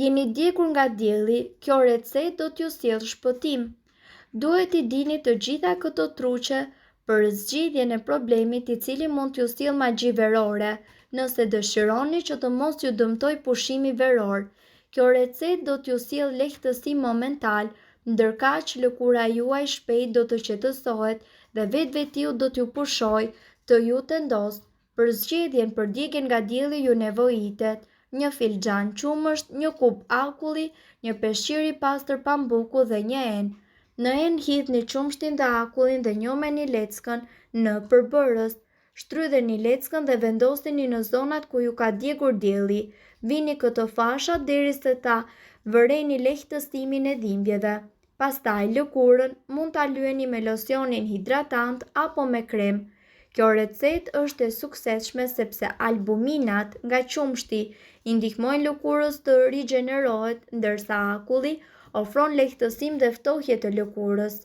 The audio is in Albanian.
Jeni djegur nga dielli, kjo recetë do t'ju sjellë shpëtim. Duhet i dini të gjitha këto truqe për zgjidhjen e problemit i cili mund t'ju sjellë magji verore, nëse dëshironi që të mos ju dëmtoj pushimi veror. Kjo recetë do t'ju sjellë lehtësi momental, ndërkaq lëkura juaj shpejt do të qetësohet dhe vetvetiu do t'ju pushojë të ju tendosë. Për zgjedhjen për djegjen nga dielli ju nevojitet një filxhan qumësht, një kup akulli, një peshqir i pastër pambuku dhe një enë. Në enë hidhni qumshtin dhe akullin dhe njomeni leckën në përbërës. Shtrydheni leckën dhe vendoseni në zonat ku ju ka djegur dielli. Vini këto fasha derisa ta vëreni lehtësimin e dhimbjeve. Pastaj lëkurën mund ta lyeni me locionin hidratant apo me krem. Kjo recetë është e suksesshme sepse albuminat nga qumshti i ndihmojnë lëkurës të rigjenerohet, ndërsa akulli ofron lehtësim dhe ftohje të lëkurës.